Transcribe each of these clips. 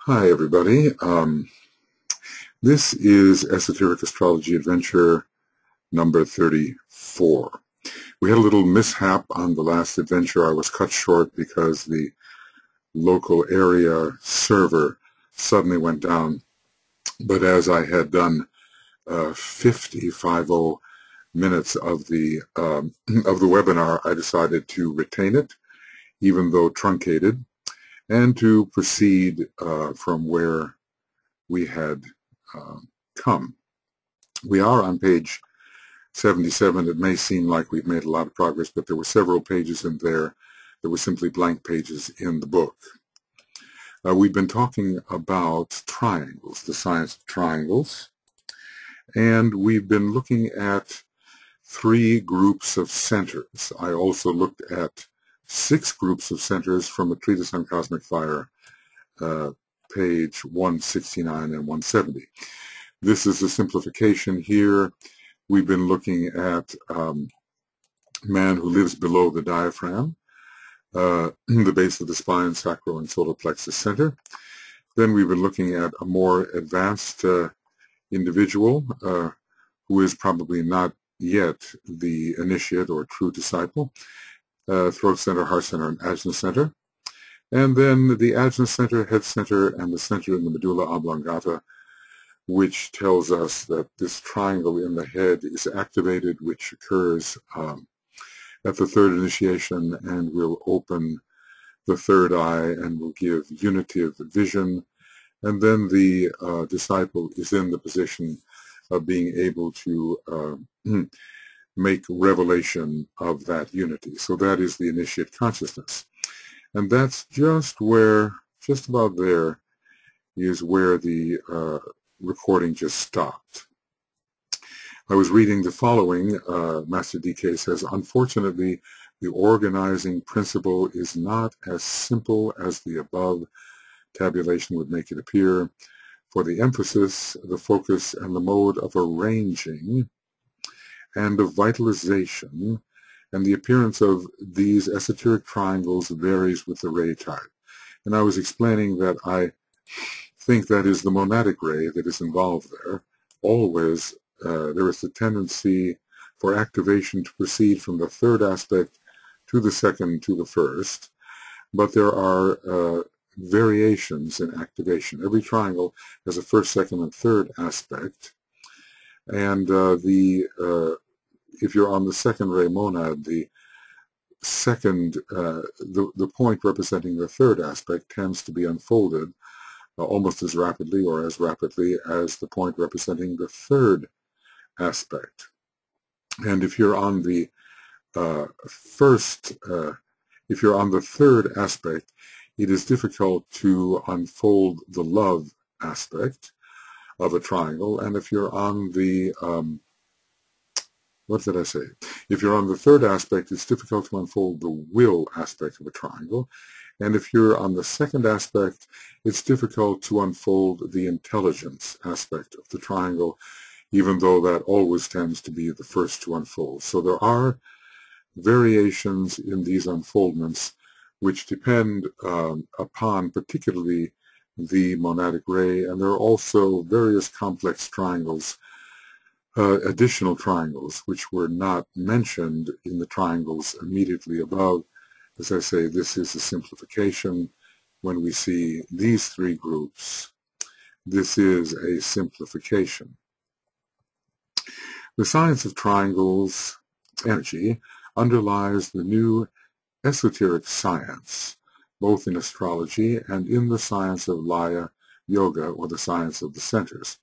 Hi, everybody. This is Esoteric Astrology Adventure number 34. We had a little mishap on the last adventure. I was cut short because the local area server suddenly went down. But as I had done 50 minutes of the webinar, I decided to retain it, even though truncated, and to proceed from where we had come. We are on page 77. It may seem like we've made a lot of progress, but there were several pages in there that were simply blank pages in the book. We've been talking about triangles, the science of triangles, and we've been looking at 3 groups of centers. I also looked at 6 groups of centers from a treatise on cosmic fire, page 169 and 170. This is a simplification here. We've been looking at man who lives below the diaphragm, the base of the spine, sacral and solar plexus center. Then we've been looking at a more advanced individual who is probably not yet the initiate or true disciple, throat center, heart center, and ajna center. And then the ajna center, head center, and the center in the medulla oblongata, which tells us that this triangle in the head is activated, which occurs at the third initiation and will open the third eye and will give unity of vision. And then the disciple is in the position of being able to make revelation of that unity. So that is the initiate consciousness. And that's just about there is where the recording just stopped. I was reading the following. Master DK says, unfortunately, the organizing principle is not as simple as the above tabulation would make it appear. For the emphasis, the focus, and the mode of arranging and of vitalization and the appearance of these esoteric triangles varies with the ray type. And I was explaining that I think that is the monadic ray that is involved there. Always there is a tendency for activation to proceed from the third aspect to the second to the first, but there are variations in activation. Every triangle has a first, second, and third aspect, and if you're on the second ray monad, the second, the point representing the third aspect tends to be unfolded almost as rapidly or as rapidly as the point representing the third aspect. And if you're on the if you're on the third aspect, it is difficult to unfold the love aspect of a triangle. And if you're on the what did I say? If you're on the third aspect, it's difficult to unfold the will aspect of a triangle. And if you're on the second aspect, it's difficult to unfold the intelligence aspect of the triangle, even though that always tends to be the first to unfold. So there are variations in these unfoldments which depend upon particularly the monadic ray, and there are also various complex triangles, additional triangles, which were not mentioned in the triangles immediately above. As I say, this is a simplification. When we see these 3 groups, this is a simplification. The science of triangles energy underlies the new esoteric science, both in astrology and in the science of laya yoga, or the science of the centers.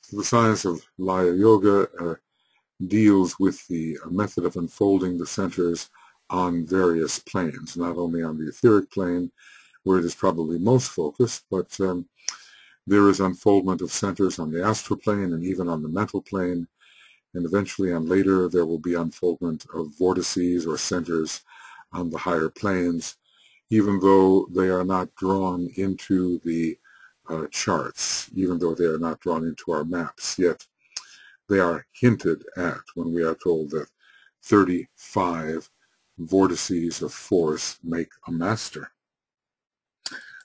So the science of laya yoga deals with the method of unfolding the centers on various planes, not only on the etheric plane, where it is probably most focused, but there is unfoldment of centers on the astral plane and even on the mental plane, and eventually and later there will be unfoldment of vortices or centers on the higher planes, even though they are not drawn into the charts, even though they are not drawn into our maps, yet they are hinted at when we are told that 35 vortices of force make a master.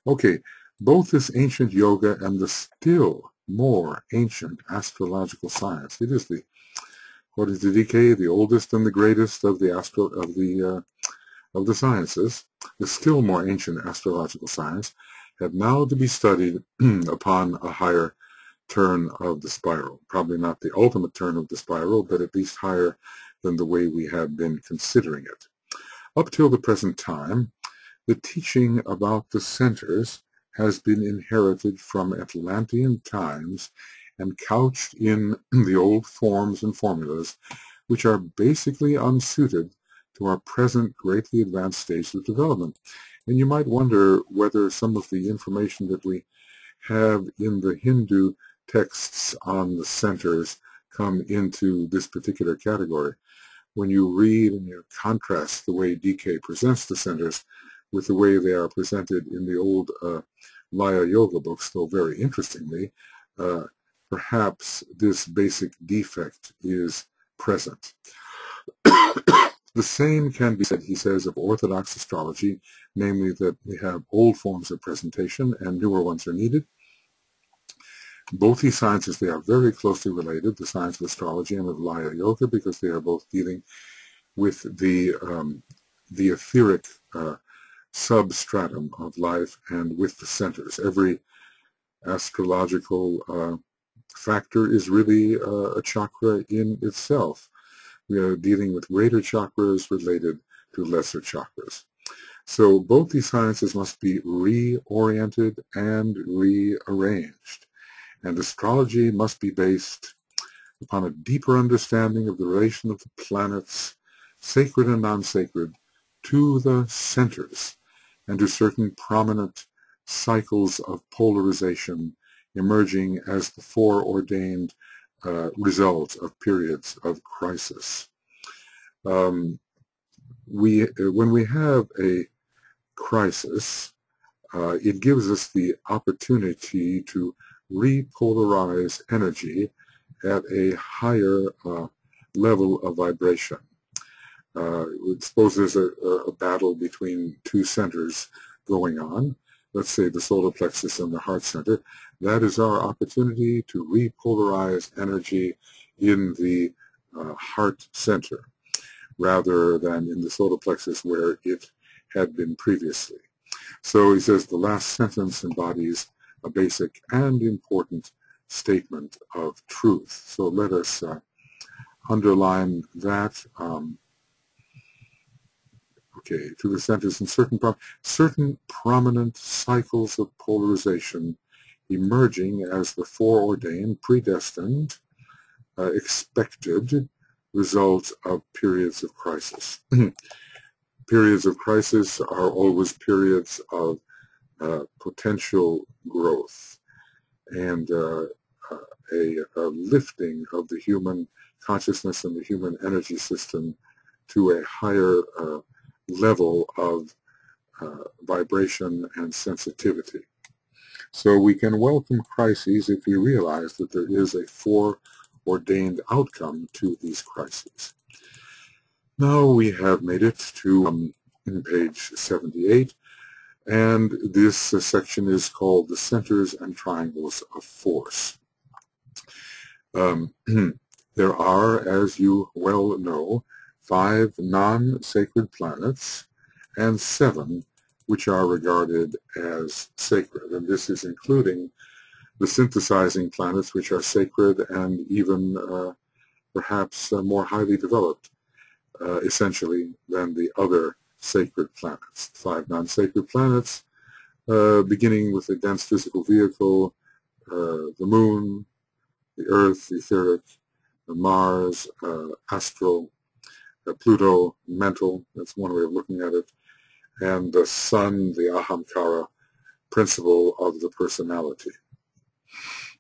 Okay, Both this ancient yoga and the still more ancient astrological science. It is the, what is the DK, the oldest and the greatest of the of the sciences, the still more ancient astrological science, have now to be studied upon a higher turn of the spiral. Probably not the ultimate turn of the spiral, but at least higher than the way we have been considering it. Up till the present time, the teaching about the centers has been inherited from Atlantean times and couched in the old forms and formulas, which are basically unsuited to our present greatly advanced stage of development. And you might wonder whether some of the information that we have in the Hindu texts on the centers come into this particular category. When you read and you contrast the way DK presents the centers with the way they are presented in the old Laya Yoga books, though very interestingly, perhaps this basic defect is present. The same can be said, he says, of Orthodox astrology, namely that we have old forms of presentation and newer ones are needed. Both these sciences, they are very closely related, the science of astrology and of Laya Yoga, because they are both dealing with the etheric substratum of life and with the centers. Every astrological factor is really a chakra in itself. We are dealing with greater chakras related to lesser chakras. So both these sciences must be reoriented and rearranged. And astrology must be based upon a deeper understanding of the relation of the planets, sacred and non-sacred, to the centers and to certain prominent cycles of polarization emerging as the foreordained result of periods of crisis. When we have a crisis, it gives us the opportunity to repolarize energy at a higher level of vibration. Suppose there's a battle between two centers going on, let's say the solar plexus and the heart center. That is our opportunity to repolarize energy in the heart center rather than in the solar plexus where it had been previously. So he says the last sentence embodies a basic and important statement of truth. So let us underline that. Okay, to the centers and certain prominent cycles of polarization emerging as the foreordained, predestined, expected results of periods of crisis. Periods of crisis are always periods of potential growth and a lifting of the human consciousness and the human energy system to a higher level of vibration and sensitivity. So we can welcome crises if we realize that there is a foreordained outcome to these crises. Now we have made it to page 78, and this section is called The Centers and Triangles of Force. There are, as you well know, 5 non-sacred planets and 7 which are regarded as sacred. And this is including the synthesizing planets, which are sacred and even perhaps more highly developed, essentially, than the other sacred planets. 5 non-sacred planets, beginning with the dense physical vehicle, the moon, the earth, the etheric, the Mars, astral, Pluto, mental, that's one way of looking at it, and the sun, the ahamkara principle of the personality.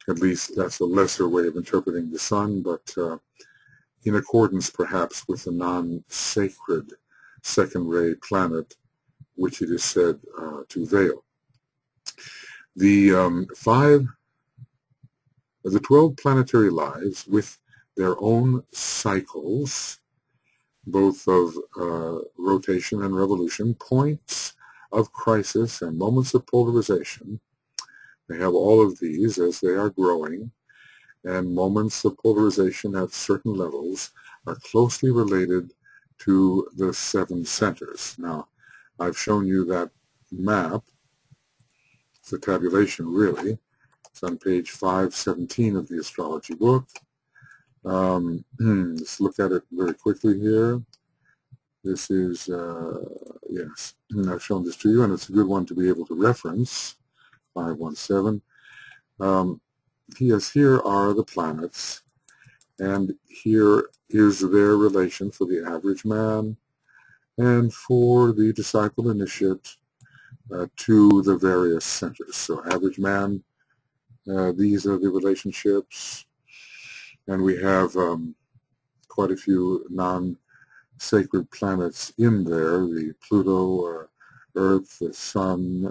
At least that's a lesser way of interpreting the sun, but in accordance perhaps with the non-sacred second-ray planet which it is said to veil. The 12 planetary lives with their own cycles, both of rotation and revolution, points of crisis and moments of polarization, They have all of these as they are growing, and moments of polarization at certain levels are closely related to the 7 centers. Now, I've shown you that map. It's a tabulation, really. It's on page 517 of the astrology book. Let's look at it very quickly here. This is, yes, I've shown this to you, and it's a good one to be able to reference, 517. Yes, here are the planets, and here is their relation for the average man and for the disciple initiate to the various centers. So average man, these are the relationships, and we have quite a few non-sacred planets in there, the Pluto, Earth, the Sun,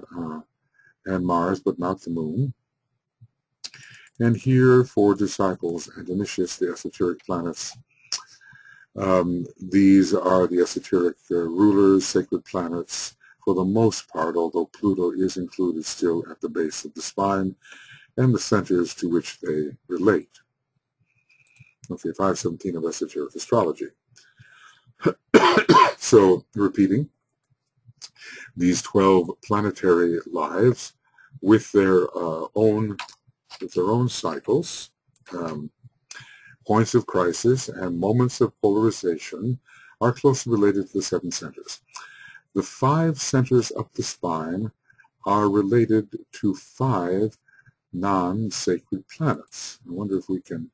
and Mars, but not the Moon. And here for disciples and initiates, the esoteric planets. These are the esoteric rulers, sacred planets, for the most part, although Pluto is included still at the base of the spine, and the centers to which they relate. Okay, 517 of Esoteric Astrology. So, repeating, these 12 planetary lives with their own cycles, points of crisis, and moments of polarization are closely related to the 7 centers. The 5 centers up the spine are related to 5 non-sacred planets. I wonder if we can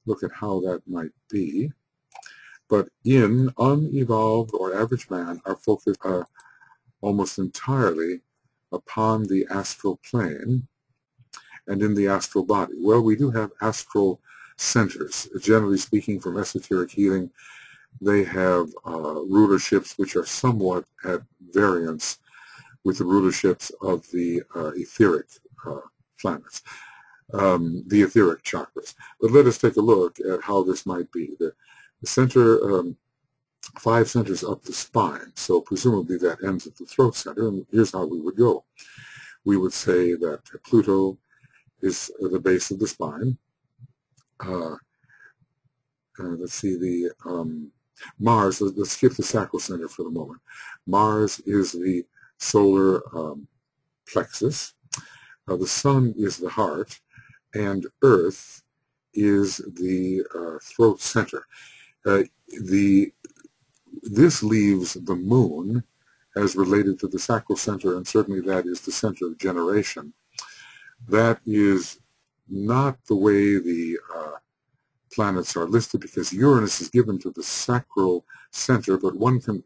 look at how that might be. But in unevolved or average man are focused almost entirely upon the astral plane and in the astral body. Well, we do have astral centers. Generally speaking, from esoteric healing, they have rulerships which are somewhat at variance with the rulerships of the etheric planets, the etheric chakras. But let us take a look at how this might be. The center, 5 centers up the spine, so presumably that ends at the throat center, and here's how we would go. We would say that Pluto is the base of the spine. Let's see, the Mars, let's skip the sacral center for the moment. Mars is the solar plexus. The Sun is the heart, and Earth is the throat center. This leaves the Moon as related to the sacral center, and certainly that is the center of generation. That is not the way the planets are listed, because Uranus is given to the sacral center, but one can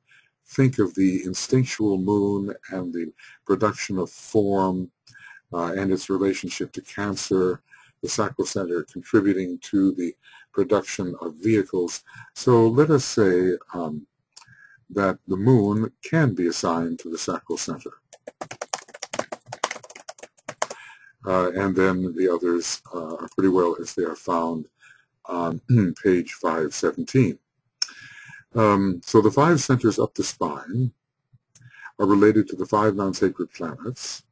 think of the instinctual Moon and the production of form and its relationship to Cancer, the sacral center contributing to the production of vehicles. So let us say that the Moon can be assigned to the sacral center. And then the others are pretty well as they are found on page 517. So the 5 centers up the spine are related to the 5 non-sacred planets,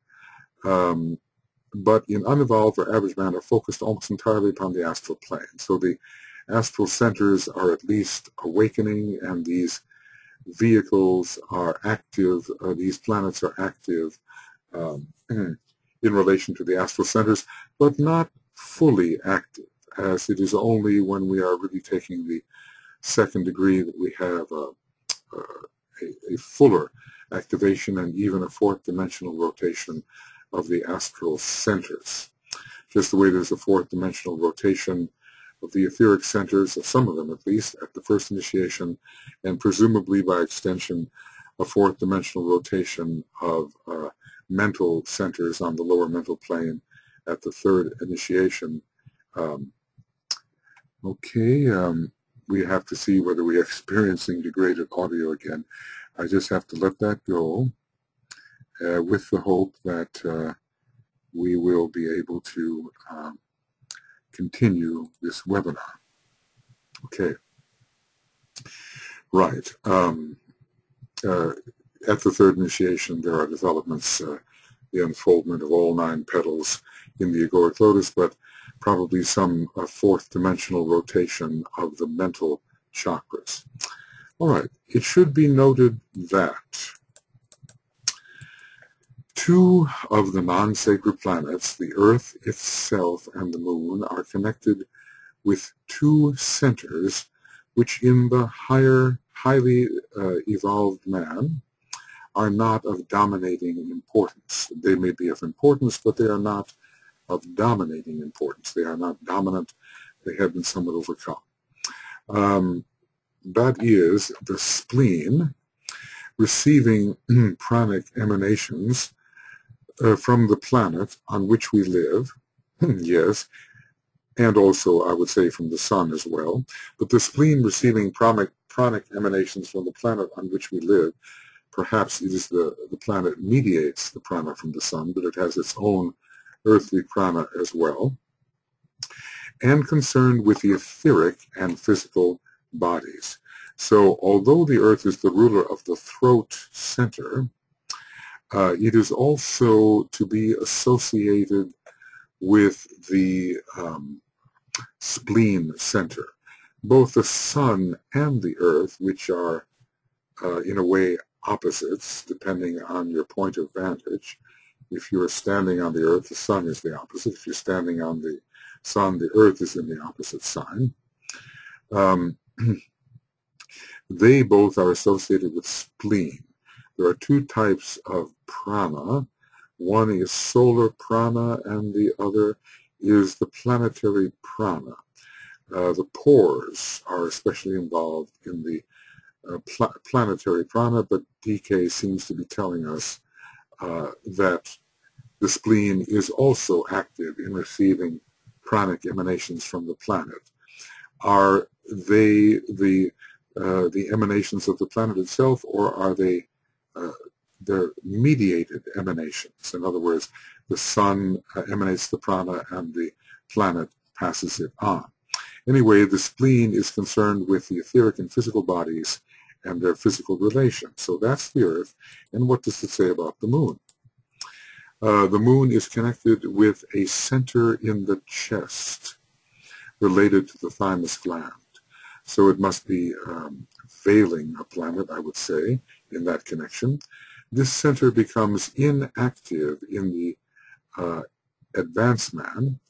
but in unevolved or average man are focused almost entirely upon the astral plane. So the astral centers are at least awakening, and these vehicles are active, these planets are active in relation to the astral centers, but not fully active, as it is only when we are really taking the 2nd degree that we have a fuller activation and even a 4th dimensional rotation of the astral centers. Just the way there's a 4th dimensional rotation of the etheric centers, of some of them at least, at the 1st initiation, and presumably by extension a 4th dimensional rotation of mental centers on the lower mental plane at the 3rd initiation. We have to see whether we're experiencing degraded audio again. I just have to let that go with the hope that we will be able to continue this webinar. Okay. Right. At the 3rd initiation, there are developments the unfoldment of all 9 petals in the egoic lotus, but probably some fourth dimensional rotation of the mental chakras. All right, it should be noted that 2 of the non-sacred planets, the Earth itself and the Moon, are connected with 2 centers which in the highly evolved man are not of dominating importance. They may be of importance, but they are not of dominating importance. They are not dominant. They have been somewhat overcome. That is the spleen receiving pranic emanations from the planet on which we live, yes, and also, I would say, from the sun as well. But the spleen receiving pranic emanations from the planet on which we live, perhaps it is the planet mediates the prana from the sun, but it has its own earthly prana as well, and concerned with the etheric and physical bodies. So although the earth is the ruler of the throat center, it is also to be associated with the spleen center. Both the sun and the earth, which are in a way opposites depending on your point of vantage. If you're standing on the earth, the sun is the opposite. If you're standing on the sun, the earth is in the opposite sign. They both are associated with spleen. There are 2 types of prana. One is solar prana and the other is the planetary prana. The pores are especially involved in the planetary prana, but DK seems to be telling us that the spleen is also active in receiving pranic emanations from the planet. Are they the emanations of the planet itself, or are they they're mediated emanations? In other words, the sun emanates the prana and the planet passes it on. Anyway, the spleen is concerned with the etheric and physical bodies and their physical relations. So that's the earth. And what does it say about the moon? The moon is connected with a center in the chest related to the thymus gland. So it must be veiling a planet, I would say, in that connection. This center becomes inactive in the advanced man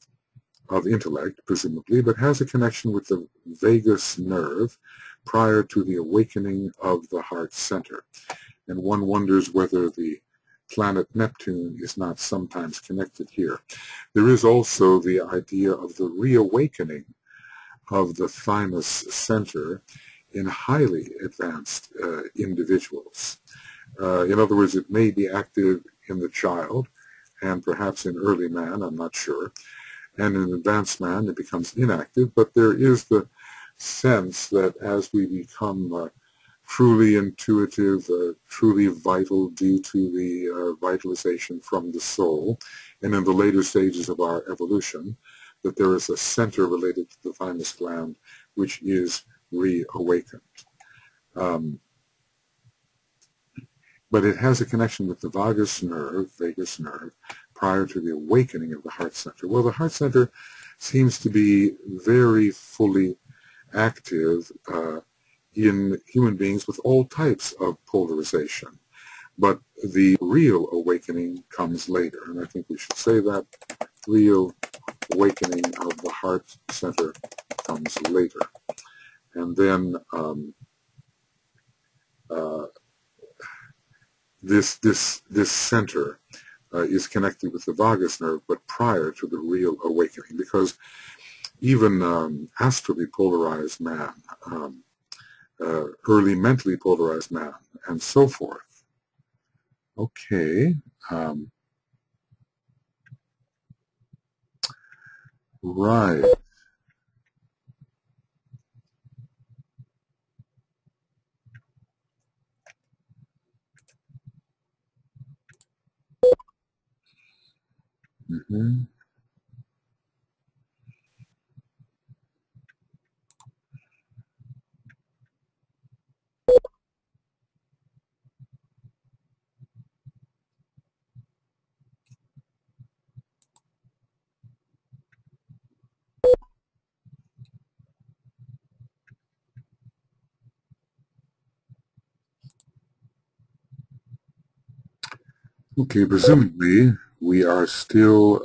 of intellect, presumably, but has a connection with the vagus nerve prior to the awakening of the heart center. And one wonders whether the planet Neptune is not sometimes connected here. There is also the idea of the reawakening of the thymus center in highly advanced individuals. In other words, it may be active in the child and perhaps in early man, I'm not sure. And in advanced man, it becomes inactive, but there is the sense that as we become truly intuitive, truly vital due to the vitalization from the soul, and in the later stages of our evolution, that there is a center related to the thymus gland which is reawakened. But it has a connection with the vagus nerve, prior to the awakening of the heart center. Well, the heart center seems to be very fully active in human beings with all types of polarization. But the real awakening comes later, and I think we should say that real awakening of the heart center comes later. And then this center is connected with the vagus nerve, but prior to the real awakening, because even astrally polarized man, early mentally polarized man, and so forth. Okay. Right. Mm-hmm. Okay, presumably we are still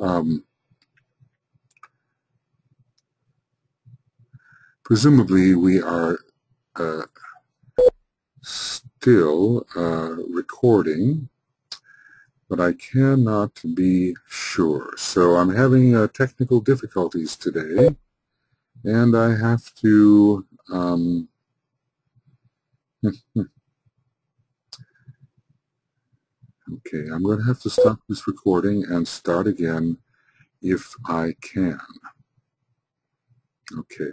uh, still recording, but I cannot be sure. So I'm having technical difficulties today, and I have to okay, I'm going to have to stop this recording and start again if I can. Okay.